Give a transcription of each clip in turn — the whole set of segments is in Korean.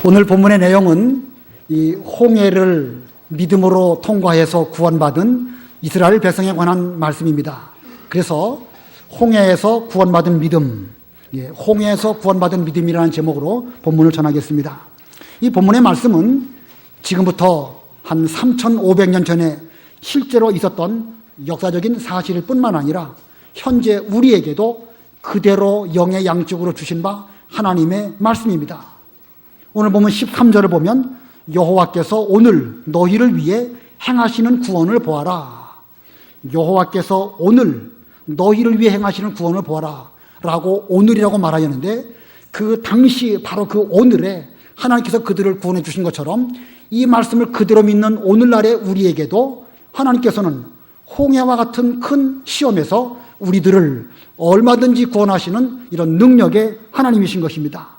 오늘 본문의 내용은 이 홍해를 믿음으로 통과해서 구원받은 이스라엘 백성에 관한 말씀입니다. 그래서 홍해에서 구원받은 믿음, 홍해에서 구원받은 믿음이라는 제목으로 본문을 전하겠습니다. 이 본문의 말씀은 지금부터 한 3,500년 전에 실제로 있었던 역사적인 사실일 뿐만 아니라 현재 우리에게도 그대로 영의 양쪽으로 주신 바 하나님의 말씀입니다. 오늘 보면 13절을 보면 여호와께서 오늘 너희를 위해 행하시는 구원을 보아라. 여호와께서 오늘 너희를 위해 행하시는 구원을 보아라 라고 오늘이라고 말하였는데, 그 당시 바로 그 오늘에 하나님께서 그들을 구원해 주신 것처럼 이 말씀을 그대로 믿는 오늘날의 우리에게도 하나님께서는 홍해와 같은 큰 시험에서 우리들을 얼마든지 구원하시는 이런 능력의 하나님이신 것입니다.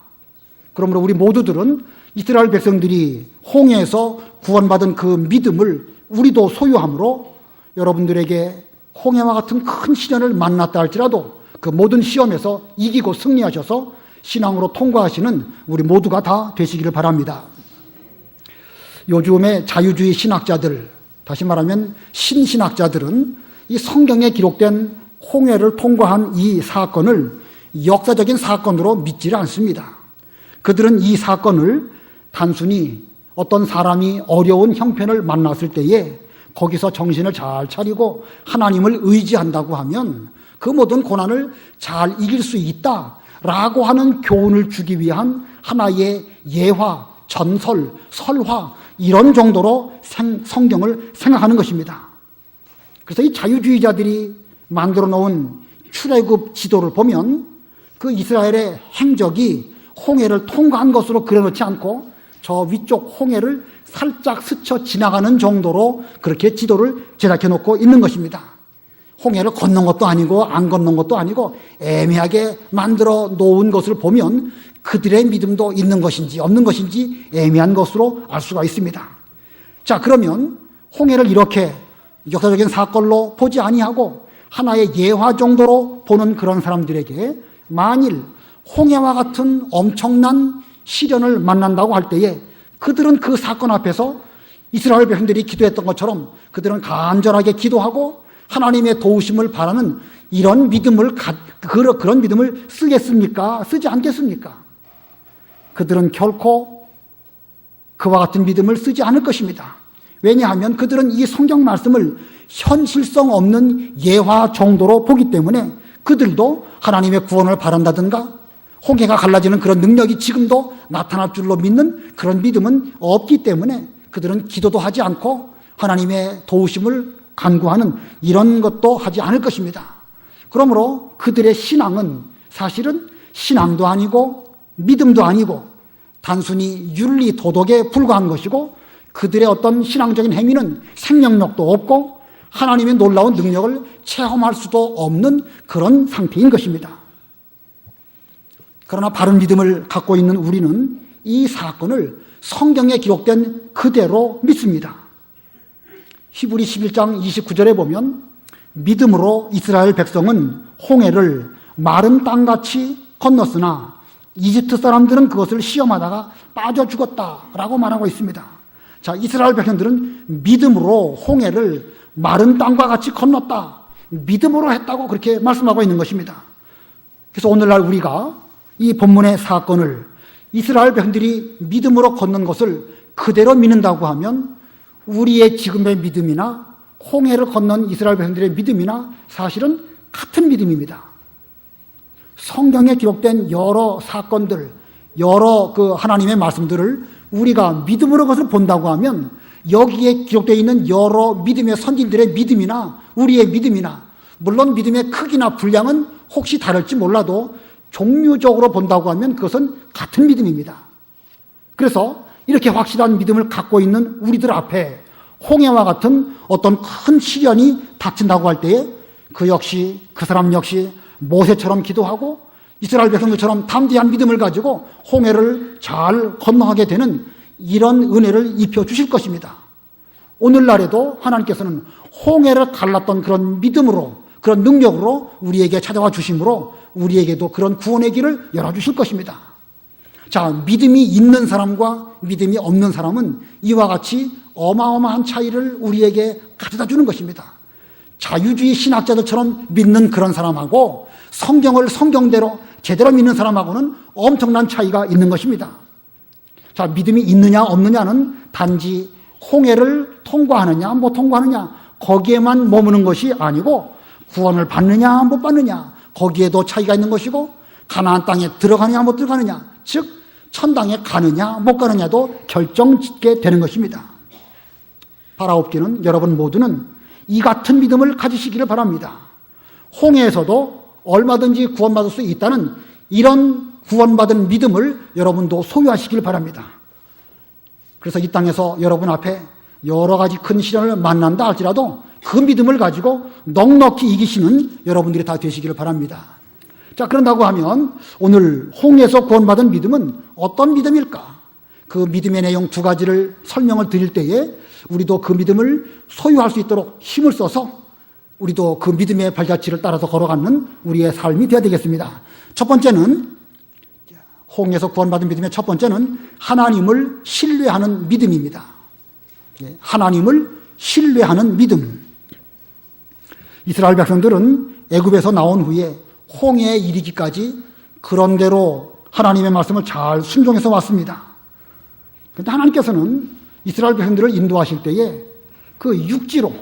그러므로 우리 모두들은 이스라엘 백성들이 홍해에서 구원받은 그 믿음을 우리도 소유함으로 여러분들에게 홍해와 같은 큰 시련을 만났다 할지라도 그 모든 시험에서 이기고 승리하셔서 신앙으로 통과하시는 우리 모두가 다 되시기를 바랍니다. 요즘의 자유주의 신학자들, 다시 말하면 신신학자들은 이 성경에 기록된 홍해를 통과한 이 사건을 역사적인 사건으로 믿지를 않습니다. 그들은 이 사건을 단순히 어떤 사람이 어려운 형편을 만났을 때에 거기서 정신을 잘 차리고 하나님을 의지한다고 하면 그 모든 고난을 잘 이길 수 있다라고 하는 교훈을 주기 위한 하나의 예화, 전설, 설화 이런 정도로 성경을 생각하는 것입니다. 그래서 이 자유주의자들이 만들어 놓은 출애굽 지도를 보면 그 이스라엘의 행적이 홍해를 통과한 것으로 그려놓지 않고 저 위쪽 홍해를 살짝 스쳐 지나가는 정도로 그렇게 지도를 제작해 놓고 있는 것입니다. 홍해를 건넌 것도 아니고 안 건넌 것도 아니고 애매하게 만들어 놓은 것을 보면 그들의 믿음도 있는 것인지 없는 것인지 애매한 것으로 알 수가 있습니다. 자, 그러면 홍해를 이렇게 역사적인 사건로 보지 아니하고 하나의 예화 정도로 보는 그런 사람들에게 만일 홍해와 같은 엄청난 시련을 만난다고 할 때에 그들은 그 사건 앞에서 이스라엘 백성들이 기도했던 것처럼 그들은 간절하게 기도하고 하나님의 도우심을 바라는 이런 믿음을 그런 믿음을 쓰겠습니까? 쓰지 않겠습니까? 그들은 결코 그와 같은 믿음을 쓰지 않을 것입니다. 왜냐하면 그들은 이 성경 말씀을 현실성 없는 예화 정도로 보기 때문에 그들도 하나님의 구원을 바란다든가 홍해가 갈라지는 그런 능력이 지금도 나타날 줄로 믿는 그런 믿음은 없기 때문에 그들은 기도도 하지 않고 하나님의 도우심을 간구하는 이런 것도 하지 않을 것입니다. 그러므로 그들의 신앙은 사실은 신앙도 아니고 믿음도 아니고 단순히 윤리 도덕에 불과한 것이고 그들의 어떤 신앙적인 행위는 생명력도 없고 하나님의 놀라운 능력을 체험할 수도 없는 그런 상태인 것입니다. 그러나 바른 믿음을 갖고 있는 우리는 이 사건을 성경에 기록된 그대로 믿습니다. 히브리 11장 29절에 보면 믿음으로 이스라엘 백성은 홍해를 마른 땅같이 건넜으나 이집트 사람들은 그것을 시험하다가 빠져 죽었다라고 말하고 있습니다. 자, 이스라엘 백성들은 믿음으로 홍해를 마른 땅과 같이 건넜다. 믿음으로 했다고 그렇게 말씀하고 있는 것입니다. 그래서 오늘날 우리가 이 본문의 사건을 이스라엘 백성들이 믿음으로 걷는 것을 그대로 믿는다고 하면 우리의 지금의 믿음이나 홍해를 건넌 이스라엘 백성들의 믿음이나 사실은 같은 믿음입니다. 성경에 기록된 여러 사건들, 여러 그 하나님의 말씀들을 우리가 믿음으로 그것을 본다고 하면 여기에 기록되어 있는 여러 믿음의 선진들의 믿음이나 우리의 믿음이나 물론 믿음의 크기나 분량은 혹시 다를지 몰라도 종류적으로 본다고 하면 그것은 같은 믿음입니다. 그래서 이렇게 확실한 믿음을 갖고 있는 우리들 앞에 홍해와 같은 어떤 큰 시련이 닥친다고 할 때에 그 사람 역시 모세처럼 기도하고 이스라엘 백성들처럼 담대한 믿음을 가지고 홍해를 잘 건너가게 되는 이런 은혜를 입혀주실 것입니다. 오늘날에도 하나님께서는 홍해를 갈랐던 그런 믿음으로 그런 능력으로 우리에게 찾아와 주심으로 우리에게도 그런 구원의 길을 열어주실 것입니다. 자, 믿음이 있는 사람과 믿음이 없는 사람은 이와 같이 어마어마한 차이를 우리에게 가져다 주는 것입니다. 자유주의 신학자들처럼 믿는 그런 사람하고 성경을 성경대로 제대로 믿는 사람하고는 엄청난 차이가 있는 것입니다. 자, 믿음이 있느냐 없느냐는 단지 홍해를 통과하느냐 못 통과하느냐 거기에만 머무는 것이 아니고 구원을 받느냐 못 받느냐 거기에도 차이가 있는 것이고 가나안 땅에 들어가느냐 못 들어가느냐 즉 천당에 가느냐 못 가느냐도 결정짓게 되는 것입니다. 바라옵기는 여러분 모두는 이 같은 믿음을 가지시기를 바랍니다. 홍해에서도 얼마든지 구원받을 수 있다는 이런 구원받은 믿음을 여러분도 소유하시길 바랍니다. 그래서 이 땅에서 여러분 앞에 여러 가지 큰 시련을 만난다 할지라도 그 믿음을 가지고 넉넉히 이기시는 여러분들이 다 되시기를 바랍니다. 자, 그런다고 하면 오늘 홍해에서 구원받은 믿음은 어떤 믿음일까? 그 믿음의 내용 두 가지를 설명을 드릴 때에 우리도 그 믿음을 소유할 수 있도록 힘을 써서 우리도 그 믿음의 발자취를 따라서 걸어가는 우리의 삶이 되어야 되겠습니다. 첫 번째는 홍해에서 구원받은 믿음의 첫 번째는 하나님을 신뢰하는 믿음입니다. 하나님을 신뢰하는 믿음. 이스라엘 백성들은 애굽에서 나온 후에 홍해에 이르기까지 그런대로 하나님의 말씀을 잘 순종해서 왔습니다. 그런데 하나님께서는 이스라엘 백성들을 인도하실 때에 그 육지로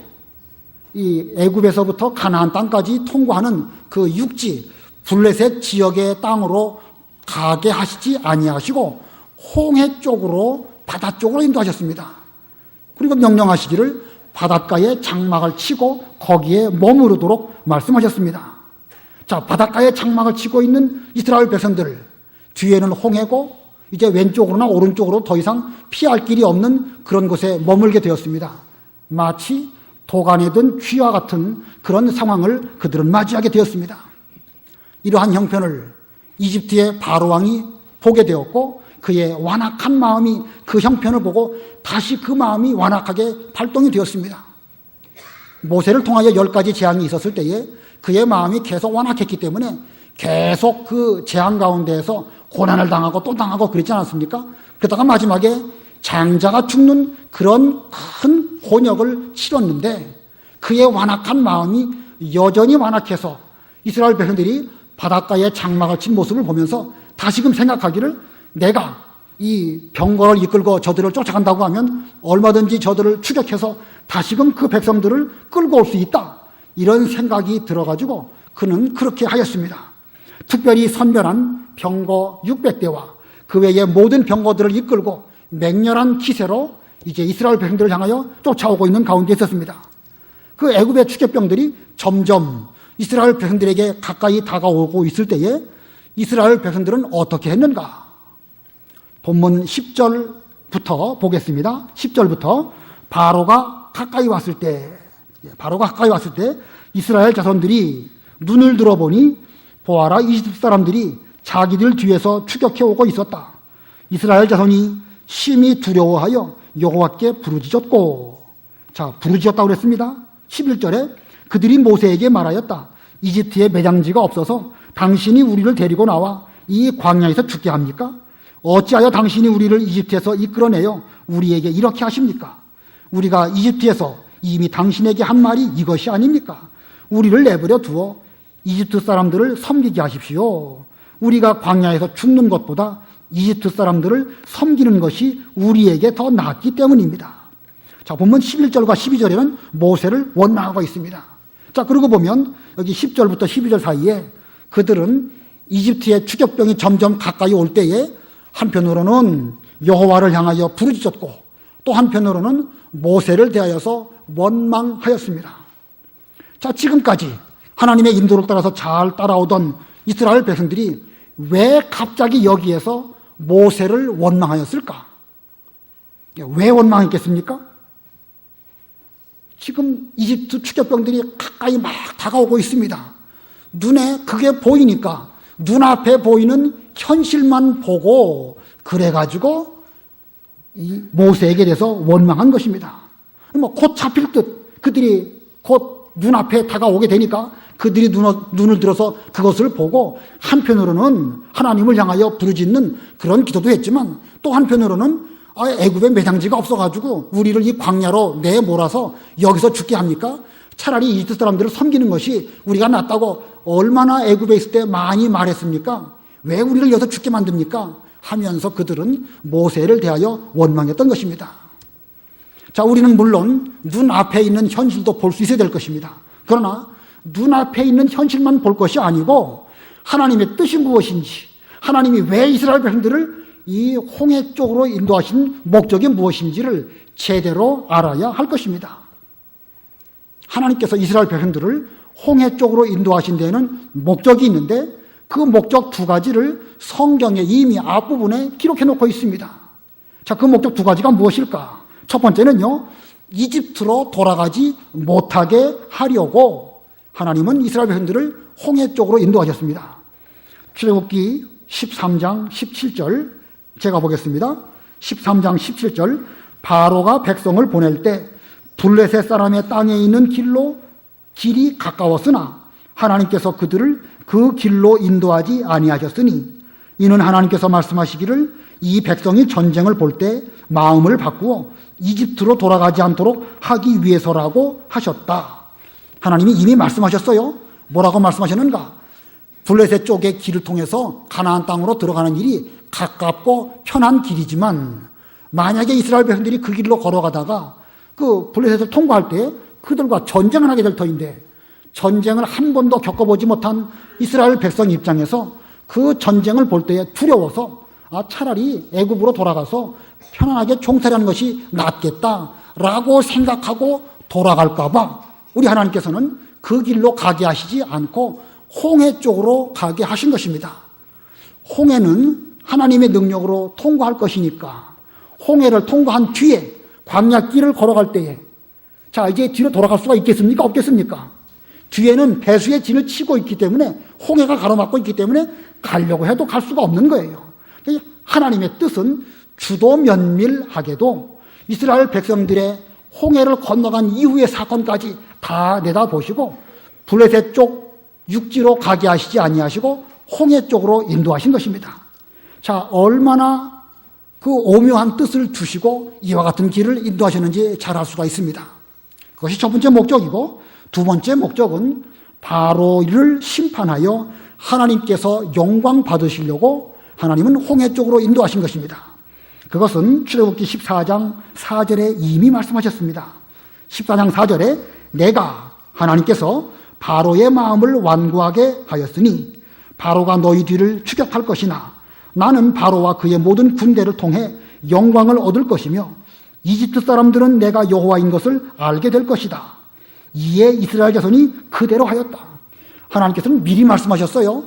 이 애굽에서부터 가나안 땅까지 통과하는 그 육지 블레셋 지역의 땅으로 가게 하시지 아니하시고 홍해 쪽으로 바다 쪽으로 인도하셨습니다. 그리고 명령하시기를 바닷가에 장막을 치고 거기에 머무르도록 말씀하셨습니다. 자, 바닷가에 장막을 치고 있는 이스라엘 백성들 뒤에는 홍해고 이제 왼쪽으로나 오른쪽으로 더 이상 피할 길이 없는 그런 곳에 머물게 되었습니다. 마치 도간에 든 쥐와 같은 그런 상황을 그들은 맞이하게 되었습니다. 이러한 형편을 이집트의 바로 왕이 보게 되었고 그의 완악한 마음이 그 형편을 보고 다시 그 마음이 완악하게 발동이 되었습니다. 모세를 통하여 10가지 재앙이 있었을 때에 그의 마음이 계속 완악했기 때문에 계속 그 재앙 가운데에서 고난을 당하고 또 당하고 그랬지 않았습니까? 그러다가 마지막에 장자가 죽는 그런 큰 곤욕을 치렀는데 그의 완악한 마음이 여전히 완악해서 이스라엘 백성들이 바닷가에 장막을 친 모습을 보면서 다시금 생각하기를 내가 이 병거를 이끌고 저들을 쫓아간다고 하면 얼마든지 저들을 추격해서 다시금 그 백성들을 끌고 올 수 있다. 이런 생각이 들어가지고 그는 그렇게 하였습니다. 특별히 선별한 병거 600대와 그 외의 모든 병거들을 이끌고 맹렬한 기세로 이제 이스라엘 백성들을 향하여 쫓아오고 있는 가운데 있었습니다. 그 애굽의 추격병들이 점점 이스라엘 백성들에게 가까이 다가오고 있을 때에 이스라엘 백성들은 어떻게 했는가? 본문 10절부터 보겠습니다. 10절부터 바로가 가까이 왔을 때 이스라엘 자손들이 눈을 들어보니 보아라 이집트 사람들이 자기들 뒤에서 추격해 오고 있었다. 이스라엘 자손이 심히 두려워하여 여호와께 부르짖었고, 자, 부르짖었다고 그랬습니다. 11절에 그들이 모세에게 말하였다. 이집트에 매장지가 없어서 당신이 우리를 데리고 나와 이 광야에서 죽게 합니까? 어찌하여 당신이 우리를 이집트에서 이끌어내어 우리에게 이렇게 하십니까? 우리가 이집트에서 이미 당신에게 한 말이 이것이 아닙니까? 우리를 내버려 두어 이집트 사람들을 섬기게 하십시오. 우리가 광야에서 죽는 것보다 이집트 사람들을 섬기는 것이 우리에게 더 낫기 때문입니다. 자, 본문 11절과 12절에는 모세를 원망하고 있습니다. 자, 그러고 보면 여기 10절부터 12절 사이에 그들은 이집트의 추격병이 점점 가까이 올 때에 한편으로는 여호와를 향하여 부르짖었고 또 한편으로는 모세를 대하여서 원망하였습니다. 자, 지금까지 하나님의 인도를 따라서 잘 따라오던 이스라엘 백성들이 왜 갑자기 여기에서 모세를 원망하였을까? 왜 원망했겠습니까? 지금 이집트 추격병들이 가까이 막 다가오고 있습니다. 눈에 그게 보이니까 눈앞에 보이는 현실만 보고 그래가지고 이 모세에게 대해서 원망한 것입니다. 뭐 곧 잡힐 듯 그들이 곧 눈앞에 다가오게 되니까 그들이 눈을 들어서 그것을 보고 한편으로는 하나님을 향하여 부르짖는 그런 기도도 했지만 또 한편으로는 애굽에 매장지가 없어가지고 우리를 이 광야로 내몰아서 여기서 죽게 합니까? 차라리 이집트 사람들을 섬기는 것이 우리가 낫다고 얼마나 애굽에 있을 때 많이 말했습니까? 왜 우리를 여기서 죽게 만듭니까? 하면서 그들은 모세를 대하여 원망했던 것입니다. 자, 우리는 물론 눈앞에 있는 현실도 볼 수 있어야 될 것입니다. 그러나 눈앞에 있는 현실만 볼 것이 아니고 하나님의 뜻이 무엇인지, 하나님이 왜 이스라엘 백성들을 이 홍해 쪽으로 인도하신 목적이 무엇인지를 제대로 알아야 할 것입니다. 하나님께서 이스라엘 백성들을 홍해 쪽으로 인도하신 데에는 목적이 있는데 그 목적 두 가지를 성경에 이미 앞부분에 기록해 놓고 있습니다. 자, 그 목적 두 가지가 무엇일까? 첫 번째는요, 이집트로 돌아가지 못하게 하려고 하나님은 이스라엘 백성들을 홍해 쪽으로 인도하셨습니다. 출애굽기 13장 17절 제가 보겠습니다. 13장 17절 바로가 백성을 보낼 때 블레셋 사람의 땅에 있는 길이 가까웠으나 하나님께서 그들을 그 길로 인도하지 아니하셨으니 이는 하나님께서 말씀하시기를 이 백성이 전쟁을 볼 때 마음을 바꾸어 이집트로 돌아가지 않도록 하기 위해서라고 하셨다. 하나님이 이미 말씀하셨어요. 뭐라고 말씀하셨는가? 블레셋 쪽의 길을 통해서 가나안 땅으로 들어가는 일이 가깝고 편한 길이지만 만약에 이스라엘 백성들이 그 길로 걸어가다가 그 블레셋을 통과할 때 그들과 전쟁을 하게 될 터인데 전쟁을 한 번도 겪어보지 못한 이스라엘 백성 입장에서 그 전쟁을 볼 때에 두려워서 차라리 애굽으로 돌아가서 편안하게 종살이하는 것이 낫겠다라고 생각하고 돌아갈까 봐 우리 하나님께서는 그 길로 가게 하시지 않고 홍해 쪽으로 가게 하신 것입니다. 홍해는 하나님의 능력으로 통과할 것이니까 홍해를 통과한 뒤에 광야길을 걸어갈 때에 자, 이제 뒤로 돌아갈 수가 있겠습니까? 없겠습니까? 뒤에는 배수의 진을 치고 있기 때문에 홍해가 가로막고 있기 때문에 가려고 해도 갈 수가 없는 거예요. 하나님의 뜻은 주도 면밀하게도 이스라엘 백성들의 홍해를 건너간 이후의 사건까지 다 내다보시고 블레셋 쪽 육지로 가게 하시지 아니하시고 홍해 쪽으로 인도하신 것입니다. 자, 얼마나 그 오묘한 뜻을 주시고 이와 같은 길을 인도하셨는지 잘 알 수가 있습니다. 그것이 첫 번째 목적이고 두 번째 목적은 바로를 심판하여 하나님께서 영광 받으시려고 하나님은 홍해 쪽으로 인도하신 것입니다. 그것은 출애굽기 14장 4절에 이미 말씀하셨습니다. 14장 4절에 내가 하나님께서 바로의 마음을 완고하게 하였으니 바로가 너희 뒤를 추격할 것이나 나는 바로와 그의 모든 군대를 통해 영광을 얻을 것이며 이집트 사람들은 내가 여호와인 것을 알게 될 것이다. 이에 이스라엘 자손이 그대로 하였다. 하나님께서는 미리 말씀하셨어요.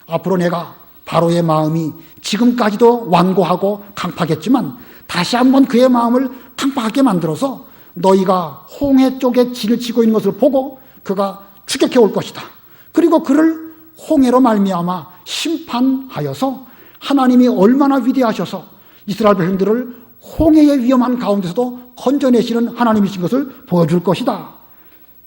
앞으로 내가 바로의 마음이 지금까지도 완고하고 강팍했지만 다시 한번 그의 마음을 강팍하게 만들어서 너희가 홍해 쪽에 진을 치고 있는 것을 보고 그가 추격해 올 것이다. 그리고 그를 홍해로 말미암아 심판하여서 하나님이 얼마나 위대하셔서 이스라엘 백성들을 홍해의 위험한 가운데서도 건져내시는 하나님이신 것을 보여줄 것이다.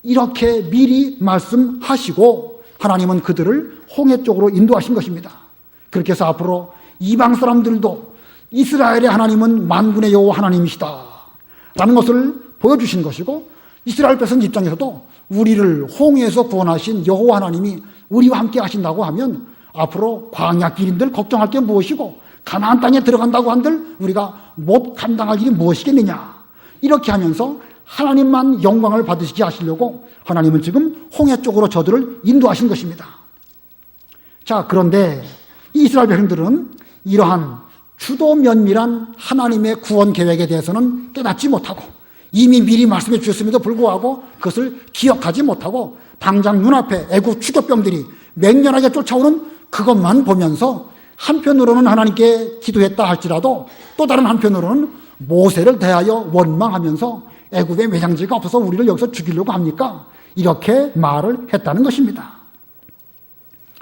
이렇게 미리 말씀하시고 하나님은 그들을 홍해 쪽으로 인도하신 것입니다. 그렇게 해서 앞으로 이방 사람들도 이스라엘의 하나님은 만군의 여호와 하나님이시다 라는 것을 보여주신 것이고 이스라엘 백성 입장에서도 우리를 홍해에서 구원하신 여호와 하나님이 우리와 함께 하신다고 하면 앞으로 광야길인들 걱정할 게 무엇이고 가나안 땅에 들어간다고 한들 우리가 못 감당할 일이 무엇이겠느냐. 이렇게 하면서 하나님만 영광을 받으시게 하시려고 하나님은 지금 홍해 쪽으로 저들을 인도하신 것입니다. 자, 그런데 이스라엘 백성들은 이러한 주도 면밀한 하나님의 구원 계획에 대해서는 깨닫지 못하고 이미 미리 말씀해 주셨음에도 불구하고 그것을 기억하지 못하고 당장 눈앞에 애국 추격병들이 맹렬하게 쫓아오는 그것만 보면서 한편으로는 하나님께 기도했다 할지라도 또 다른 한편으로는 모세를 대하여 원망하면서 애굽에 매장지가 없어서 우리를 여기서 죽이려고 합니까? 이렇게 말을 했다는 것입니다.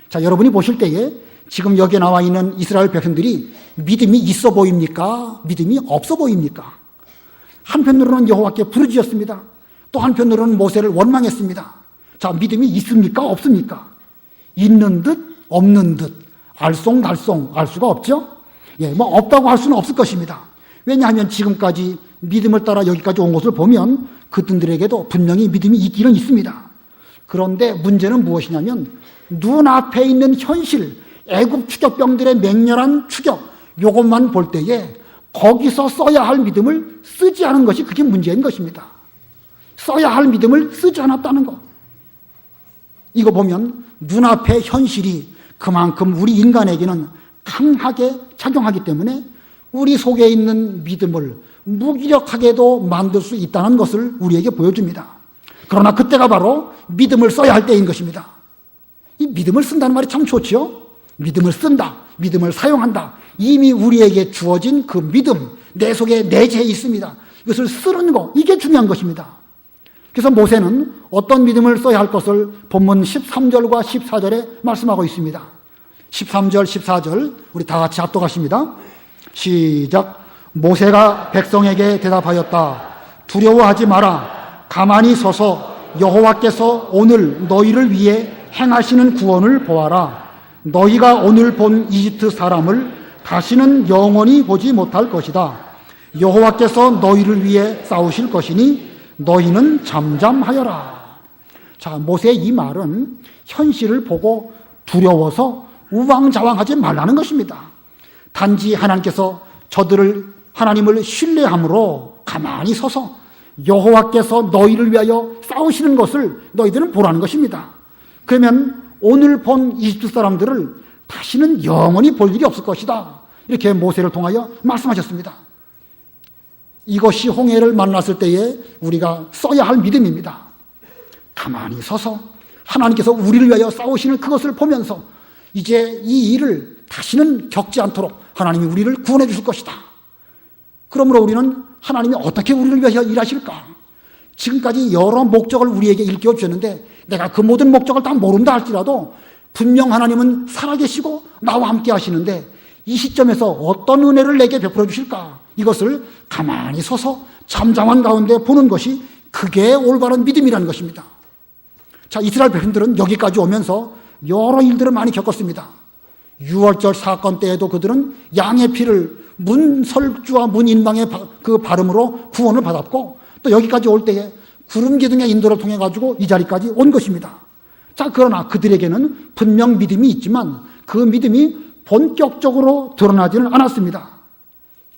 자, 여러분이 보실 때에 지금 여기에 나와 있는 이스라엘 백성들이 믿음이 있어 보입니까? 믿음이 없어 보입니까? 한편으로는 여호와께 부르짖었습니다. 또 한편으로는 모세를 원망했습니다. 자, 믿음이 있습니까? 없습니까? 있는 듯 없는 듯 알쏭달쏭 알 수가 없죠. 뭐 없다고 할 수는 없을 것입니다. 왜냐하면 지금까지 믿음을 따라 여기까지 온 것을 보면 그들에게도 분명히 믿음이 있기는 있습니다. 그런데 문제는 무엇이냐면 눈앞에 있는 현실, 애굽 추격병들의 맹렬한 추격, 이것만 볼 때에 거기서 써야 할 믿음을 쓰지 않은 것이 그게 문제인 것입니다. 써야 할 믿음을 쓰지 않았다는 것. 이거 보면 눈앞의 현실이 그만큼 우리 인간에게는 강하게 작용하기 때문에 우리 속에 있는 믿음을 무기력하게도 만들 수 있다는 것을 우리에게 보여줍니다. 그러나 그때가 바로 믿음을 써야 할 때인 것입니다. 이 믿음을 쓴다는 말이 참 좋지요. 믿음을 쓴다, 믿음을 사용한다. 이미 우리에게 주어진 그 믿음, 내 속에 내재해 있습니다. 이것을 쓰는 것, 이게 중요한 것입니다. 그래서 모세는 어떤 믿음을 써야 할 것을 본문 13절과 14절에 말씀하고 있습니다. 13절, 14절 우리 다 같이 합독하십니다. 시작. 모세가 백성에게 대답하였다. 두려워하지 마라. 가만히 서서 여호와께서 오늘 너희를 위해 행하시는 구원을 보아라. 너희가 오늘 본 이집트 사람을 다시는 영원히 보지 못할 것이다. 여호와께서 너희를 위해 싸우실 것이니 너희는 잠잠하여라. 자, 모세의 이 말은 현실을 보고 두려워서 우왕좌왕하지 말라는 것입니다. 단지 하나님께서 하나님을 신뢰함으로 가만히 서서 여호와께서 너희를 위하여 싸우시는 것을 너희들은 보라는 것입니다. 그러면 오늘 본 이집트 사람들을 다시는 영원히 볼 일이 없을 것이다. 이렇게 모세를 통하여 말씀하셨습니다. 이것이 홍해를 만났을 때에 우리가 써야 할 믿음입니다. 가만히 서서 하나님께서 우리를 위하여 싸우시는 그것을 보면서 이제 이 일을 다시는 겪지 않도록 하나님이 우리를 구원해 주실 것이다. 그러므로 우리는 하나님이 어떻게 우리를 위하여 일하실까? 지금까지 여러 목적을 우리에게 일깨워 주셨는데 내가 그 모든 목적을 다 모른다 할지라도 분명 하나님은 살아계시고 나와 함께 하시는데 이 시점에서 어떤 은혜를 내게 베풀어 주실까? 이것을 가만히 서서 잠잠한 가운데 보는 것이 그게 올바른 믿음이라는 것입니다. 자, 이스라엘 백성들은 여기까지 오면서 여러 일들을 많이 겪었습니다. 유월절 사건 때에도 그들은 양의 피를 문설주와 문인방의 그 발음으로 구원을 받았고 또 여기까지 올 때에 구름 기둥의 인도를 통해 가지고 이 자리까지 온 것입니다. 자, 그러나 그들에게는 분명 믿음이 있지만 그 믿음이 본격적으로 드러나지는 않았습니다.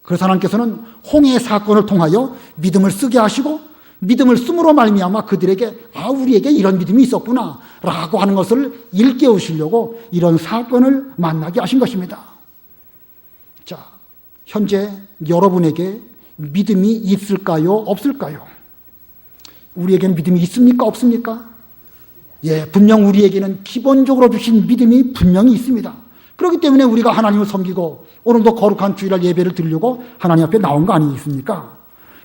그래서 하나님께서는 홍해 사건을 통하여 믿음을 쓰게 하시고 믿음을 씀으로 말미암아 그들에게 우리에게 이런 믿음이 있었구나 라고 하는 것을 일깨우시려고 이런 사건을 만나게 하신 것입니다. 자, 현재 여러분에게 믿음이 있을까요? 없을까요? 우리에게는 믿음이 있습니까? 없습니까? 분명 우리에게는 기본적으로 주신 믿음이 분명히 있습니다. 그렇기 때문에 우리가 하나님을 섬기고 오늘도 거룩한 주일날 예배를 드리려고 하나님 앞에 나온 거 아니겠습니까?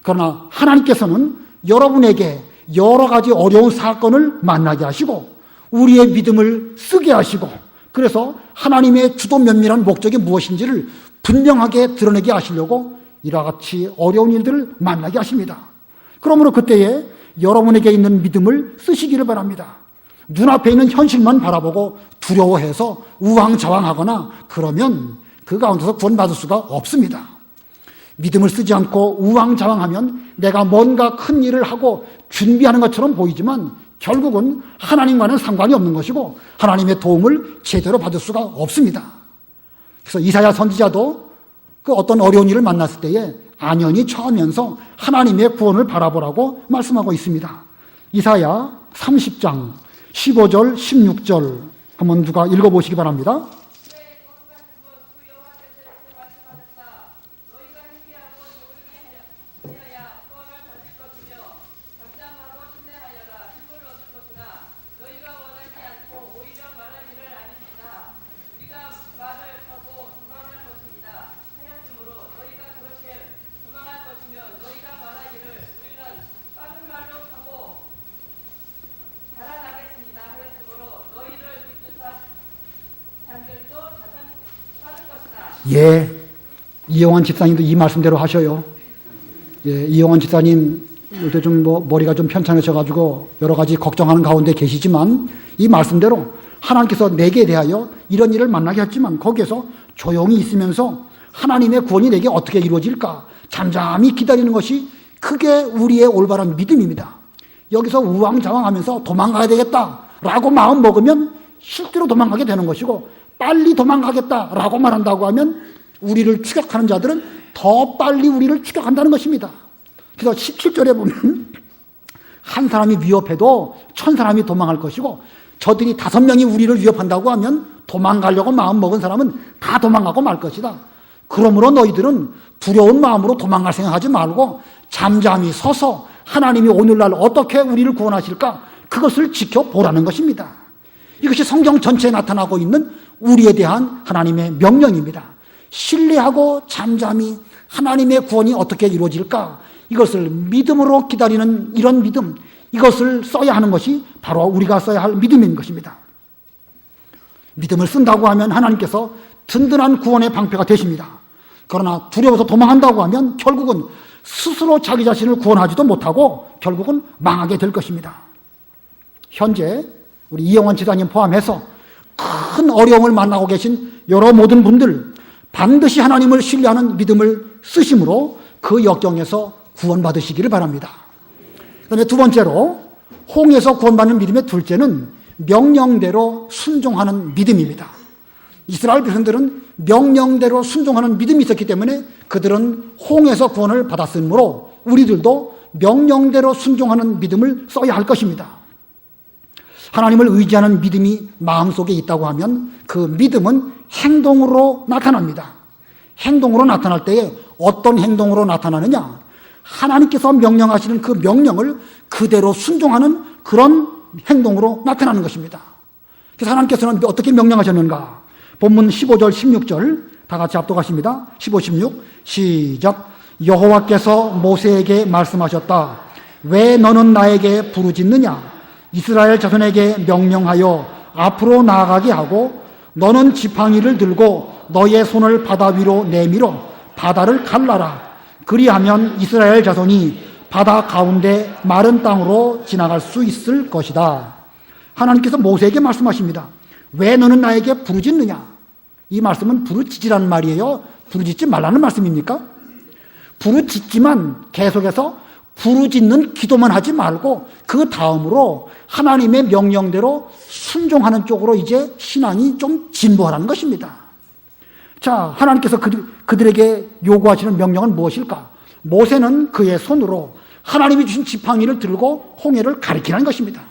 그러나 하나님께서는 여러분에게 여러 가지 어려운 사건을 만나게 하시고 우리의 믿음을 쓰게 하시고 그래서 하나님의 주도 면밀한 목적이 무엇인지를 분명하게 드러내게 하시려고 이와 같이 어려운 일들을 만나게 하십니다. 그러므로 그때에 여러분에게 있는 믿음을 쓰시기를 바랍니다. 눈앞에 있는 현실만 바라보고 두려워해서 우왕좌왕하거나 그러면 그 가운데서 구원받을 수가 없습니다. 믿음을 쓰지 않고 우왕좌왕하면 내가 뭔가 큰 일을 하고 준비하는 것처럼 보이지만 결국은 하나님과는 상관이 없는 것이고 하나님의 도움을 제대로 받을 수가 없습니다. 그래서 이사야 선지자도 그 어떤 어려운 일을 만났을 때에 안연히 처하면서 하나님의 구원을 바라보라고 말씀하고 있습니다. 이사야 30장 15절 16절 한번 누가 읽어보시기 바랍니다. 이영환 집사님도 이 말씀대로 하셔요. 이영환 집사님 요새 좀 머리가 좀 편찮으셔가지고 여러 가지 걱정하는 가운데 계시지만 이 말씀대로 하나님께서 내게 대하여 이런 일을 만나게 했지만 거기에서 조용히 있으면서 하나님의 구원이 내게 어떻게 이루어질까 잠잠히 기다리는 것이 그게 우리의 올바른 믿음입니다. 여기서 우왕좌왕하면서 도망가야 되겠다라고 마음 먹으면 실제로 도망가게 되는 것이고 빨리 도망가겠다라고 말한다고 하면 우리를 추격하는 자들은 더 빨리 우리를 추격한다는 것입니다. 그래서 17절에 보면 한 사람이 위협해도 1000사람이 도망할 것이고 저들이 5명이 우리를 위협한다고 하면 도망가려고 마음 먹은 사람은 다 도망가고 말 것이다. 그러므로 너희들은 두려운 마음으로 도망갈 생각하지 말고 잠잠히 서서 하나님이 오늘날 어떻게 우리를 구원하실까 그것을 지켜보라는 것입니다. 이것이 성경 전체에 나타나고 있는 우리에 대한 하나님의 명령입니다. 신뢰하고 잠잠히 하나님의 구원이 어떻게 이루어질까 이것을 믿음으로 기다리는 이런 믿음, 이것을 써야 하는 것이 바로 우리가 써야 할 믿음인 것입니다. 믿음을 쓴다고 하면 하나님께서 든든한 구원의 방패가 되십니다. 그러나 두려워서 도망한다고 하면 결국은 스스로 자기 자신을 구원하지도 못하고 결국은 망하게 될 것입니다. 현재 우리 이영원 지사님 포함해서 큰 어려움을 만나고 계신 여러 모든 분들 반드시 하나님을 신뢰하는 믿음을 쓰심으로 그 역경에서 구원받으시기를 바랍니다. 그 다음에 두 번째로 홍해에서 구원받는 믿음의 둘째는 명령대로 순종하는 믿음입니다. 이스라엘 백성들은 명령대로 순종하는 믿음이 있었기 때문에 그들은 홍해에서 구원을 받았으므로 우리들도 명령대로 순종하는 믿음을 써야 할 것입니다. 하나님을 의지하는 믿음이 마음속에 있다고 하면 그 믿음은 행동으로 나타납니다. 행동으로 나타날 때에 어떤 행동으로 나타나느냐? 하나님께서 명령하시는 그 명령을 그대로 순종하는 그런 행동으로 나타나는 것입니다. 그래서 하나님께서는 어떻게 명령하셨는가? 본문 15절, 16절 다 같이 합독하십니다. 15, 16 시작. 여호와께서 모세에게 말씀하셨다. 왜 너는 나에게 부르짖느냐? 이스라엘 자손에게 명령하여 앞으로 나아가게 하고 너는 지팡이를 들고 너의 손을 바다 위로 내밀어 바다를 갈라라. 그리하면 이스라엘 자손이 바다 가운데 마른 땅으로 지나갈 수 있을 것이다. 하나님께서 모세에게 말씀하십니다. 왜 너는 나에게 부르짖느냐? 이 말씀은 부르짖으라는 말이에요? 부르짖지 말라는 말씀입니까? 부르짖지만 계속해서 부르짖는 기도만 하지 말고 그 다음으로 하나님의 명령대로 순종하는 쪽으로 이제 신앙이 좀 진보하라는 것입니다. 자, 하나님께서 그들에게 요구하시는 명령은 무엇일까? 모세는 그의 손으로 하나님이 주신 지팡이를 들고 홍해를 가리키라는 것입니다.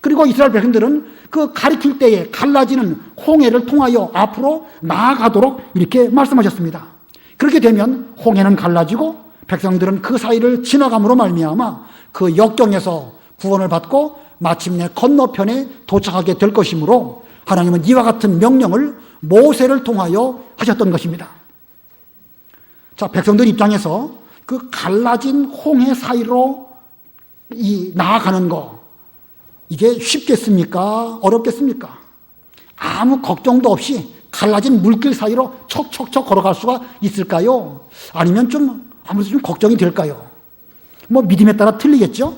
그리고 이스라엘 백성들은 그 가리킬 때에 갈라지는 홍해를 통하여 앞으로 나아가도록 이렇게 말씀하셨습니다. 그렇게 되면 홍해는 갈라지고 백성들은 그 사이를 지나감으로 말미암아 그 역경에서 구원을 받고 마침내 건너편에 도착하게 될 것이므로 하나님은 이와 같은 명령을 모세를 통하여 하셨던 것입니다. 자, 백성들 입장에서 그 갈라진 홍해 사이로 나아가는 거 이게 쉽겠습니까? 어렵겠습니까? 아무 걱정도 없이 갈라진 물길 사이로 척척척 걸어갈 수가 있을까요? 아니면 아무래도 좀 걱정이 될까요? 믿음에 따라 틀리겠죠?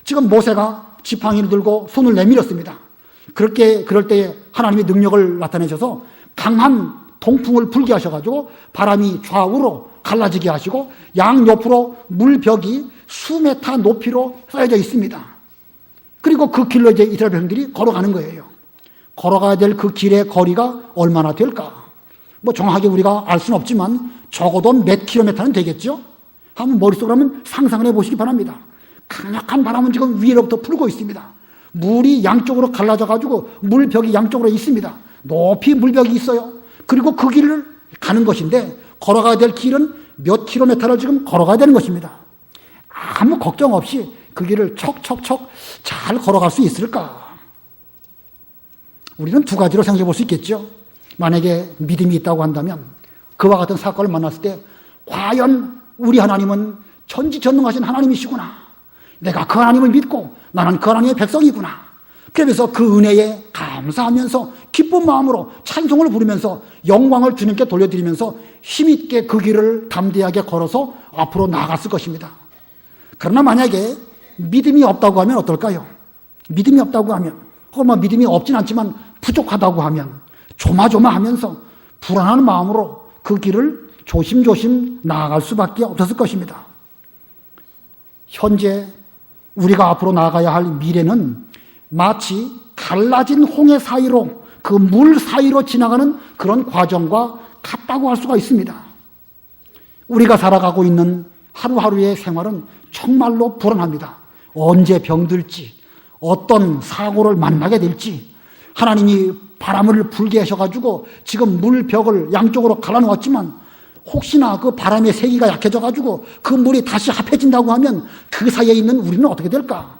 지금 모세가 지팡이를 들고 손을 내밀었습니다. 그럴 때에 하나님의 능력을 나타내셔서 강한 동풍을 불게 하셔가지고 바람이 좌우로 갈라지게 하시고 양옆으로 물벽이 수메타 높이로 쌓여져 있습니다. 그리고 그 길로 이제 이스라엘 백성들이 걸어가는 거예요. 걸어가야 될 그 길의 거리가 얼마나 될까? 정확하게 우리가 알 수는 없지만 적어도 몇 킬로미터는 되겠죠? 한번 머릿속으로 한번 상상을 해보시기 바랍니다. 강력한 바람은 지금 위로부터 불고 있습니다. 물이 양쪽으로 갈라져가지고 물벽이 양쪽으로 있습니다. 높이 물벽이 있어요. 그리고 그 길을 가는 것인데 걸어가야 될 길은 몇 킬로미터를 지금 걸어가야 되는 것입니다. 아무 걱정 없이 그 길을 척척척 잘 걸어갈 수 있을까? 우리는 두 가지로 생각해 볼 수 있겠죠. 만약에 믿음이 있다고 한다면 그와 같은 사건을 만났을 때 과연 우리 하나님은 전지전능하신 하나님이시구나. 내가 그 하나님을 믿고 나는 그 하나님의 백성이구나. 그러면서 그 은혜에 감사하면서 기쁜 마음으로 찬송을 부르면서 영광을 주님께 돌려드리면서 힘있게 그 길을 담대하게 걸어서 앞으로 나아갔을 것입니다. 그러나 만약에 믿음이 없다고 하면 어떨까요? 믿음이 없다고 하면, 혹은 믿음이 없진 않지만 부족하다고 하면 조마조마하면서 불안한 마음으로 그 길을 조심조심 나아갈 수밖에 없었을 것입니다. 현재 우리가 앞으로 나아가야 할 미래는 마치 갈라진 홍해 사이로, 그 물 사이로 지나가는 그런 과정과 같다고 할 수가 있습니다. 우리가 살아가고 있는 하루하루의 생활은 정말로 불안합니다. 언제 병들지, 어떤 사고를 만나게 될지, 하나님이 바람을 불게 하셔가지고 지금 물벽을 양쪽으로 갈라놓았지만 혹시나 그 바람의 세기가 약해져가지고 그 물이 다시 합해진다고 하면 그 사이에 있는 우리는 어떻게 될까?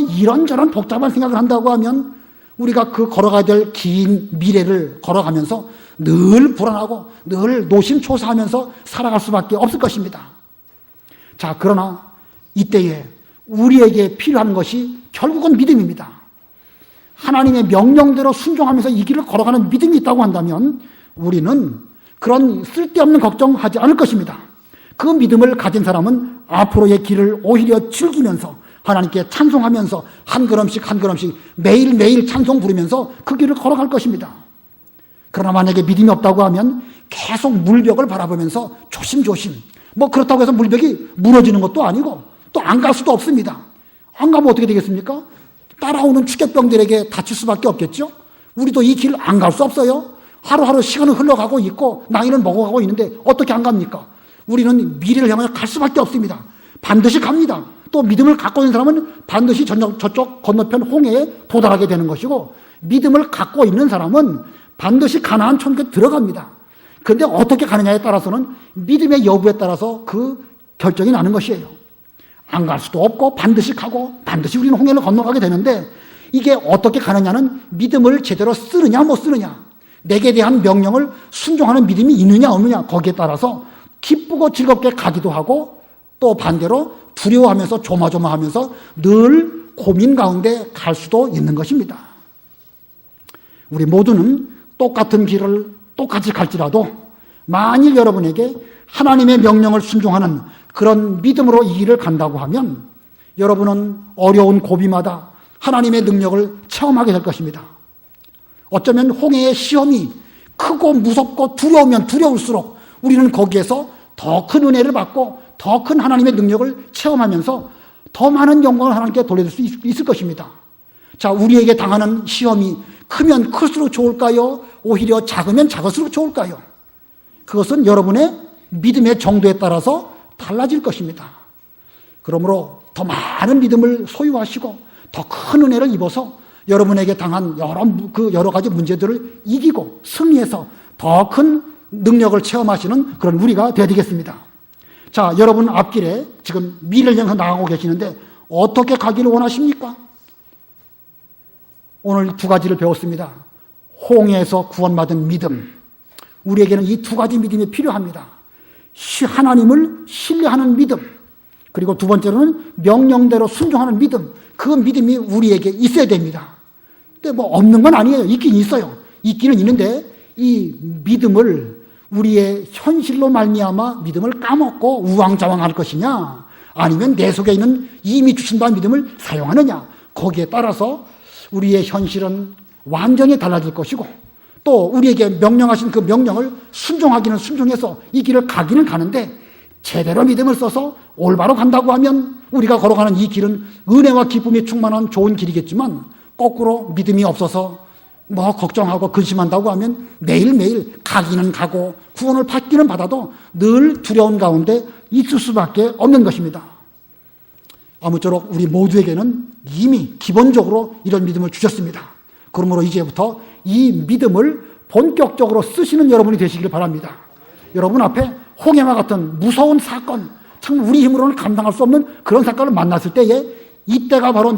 이런저런 복잡한 생각을 한다고 하면 우리가 그 걸어가야 될 긴 미래를 걸어가면서 늘 불안하고 늘 노심초사하면서 살아갈 수밖에 없을 것입니다. 자, 그러나 이때에 우리에게 필요한 것이 결국은 믿음입니다. 하나님의 명령대로 순종하면서 이 길을 걸어가는 믿음이 있다고 한다면 우리는 그런 쓸데없는 걱정하지 않을 것입니다. 그 믿음을 가진 사람은 앞으로의 길을 오히려 즐기면서 하나님께 찬송하면서 한 걸음씩 한 걸음씩 매일매일 찬송 부르면서 그 길을 걸어갈 것입니다. 그러나 만약에 믿음이 없다고 하면 계속 물벽을 바라보면서 조심조심, 그렇다고 해서 물벽이 무너지는 것도 아니고 또 안 갈 수도 없습니다. 안 가면 어떻게 되겠습니까? 따라오는 추격병들에게 다칠 수밖에 없겠죠? 우리도 이 길 안 갈 수 없어요. 하루하루 시간은 흘러가고 있고 나이는 먹어가고 있는데 어떻게 안 갑니까? 우리는 미래를 향하여 갈 수밖에 없습니다. 반드시 갑니다. 또 믿음을 갖고 있는 사람은 반드시 저쪽 건너편 홍해에 도달하게 되는 것이고, 믿음을 갖고 있는 사람은 반드시 가나안 천국에 들어갑니다. 그런데 어떻게 가느냐에 따라서는 믿음의 여부에 따라서 그 결정이 나는 것이에요. 안 갈 수도 없고 반드시 가고 반드시 우리는 홍해를 건너가게 되는데, 이게 어떻게 가느냐는 믿음을 제대로 쓰느냐 못 쓰느냐, 내게 대한 명령을 순종하는 믿음이 있느냐 없느냐, 거기에 따라서 기쁘고 즐겁게 가기도 하고 또 반대로 두려워하면서 조마조마하면서 늘 고민 가운데 갈 수도 있는 것입니다. 우리 모두는 똑같은 길을 똑같이 갈지라도 만일 여러분에게 하나님의 명령을 순종하는 그런 믿음으로 이 길을 간다고 하면 여러분은 어려운 고비마다 하나님의 능력을 체험하게 될 것입니다. 어쩌면 홍해의 시험이 크고 무섭고 두려우면 두려울수록 우리는 거기에서 더 큰 은혜를 받고 더 큰 하나님의 능력을 체험하면서 더 많은 영광을 하나님께 돌려줄 수 있을 것입니다. 자, 우리에게 당하는 시험이 크면 클수록 좋을까요? 오히려 작으면 작을수록 좋을까요? 그것은 여러분의 믿음의 정도에 따라서 달라질 것입니다. 그러므로 더 많은 믿음을 소유하시고 더 큰 은혜를 입어서 여러분에게 당한 여러 가지 문제들을 이기고 승리해서 더 큰 능력을 체험하시는 그런 우리가 되어야 되겠습니다. 자, 여러분 앞길에 지금 미래를 향해서 나가고 계시는데 어떻게 가기를 원하십니까? 오늘 두 가지를 배웠습니다. 홍해에서 구원받은 믿음. 우리에게는 이 두 가지 믿음이 필요합니다. 하나님을 신뢰하는 믿음, 그리고 두 번째로는 명령대로 순종하는 믿음. 그 믿음이 우리에게 있어야 됩니다. 근데 없는 건 아니에요. 있긴 있어요. 있기는 있는데 이 믿음을 우리의 현실로 말미암아 믿음을 까먹고 우왕좌왕할 것이냐, 아니면 내 속에 있는 이미 주신 바 믿음을 사용하느냐, 거기에 따라서 우리의 현실은 완전히 달라질 것이고, 또 우리에게 명령하신 그 명령을 순종하기는 순종해서 이 길을 가기는 가는데 제대로 믿음을 써서 올바로 간다고 하면 우리가 걸어가는 이 길은 은혜와 기쁨이 충만한 좋은 길이겠지만, 거꾸로 믿음이 없어서 걱정하고 근심한다고 하면 매일매일 가기는 가고 구원을 받기는 받아도 늘 두려운 가운데 있을 수밖에 없는 것입니다. 아무쪼록 우리 모두에게는 이미 기본적으로 이런 믿음을 주셨습니다. 그러므로 이제부터 이 믿음을 본격적으로 쓰시는 여러분이 되시길 바랍니다. 여러분 앞에 홍해와 같은 무서운 사건, 참 우리 힘으로는 감당할 수 없는 그런 사건을 만났을 때에 이때가 바로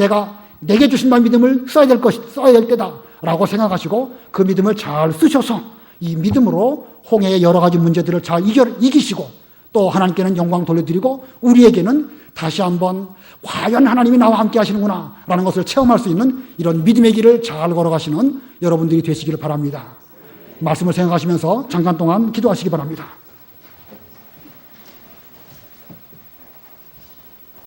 내게 주신 바 믿음을 써야 될 때다라고 생각하시고 그 믿음을 잘 쓰셔서 이 믿음으로 홍해의 여러 가지 문제들을 잘 이기시고 또 하나님께는 영광 돌려드리고 우리에게는 다시 한번 과연 하나님이 나와 함께 하시는구나 라는 것을 체험할 수 있는 이런 믿음의 길을 잘 걸어가시는 여러분들이 되시기를 바랍니다. 말씀을 생각하시면서 잠깐 동안 기도하시기 바랍니다.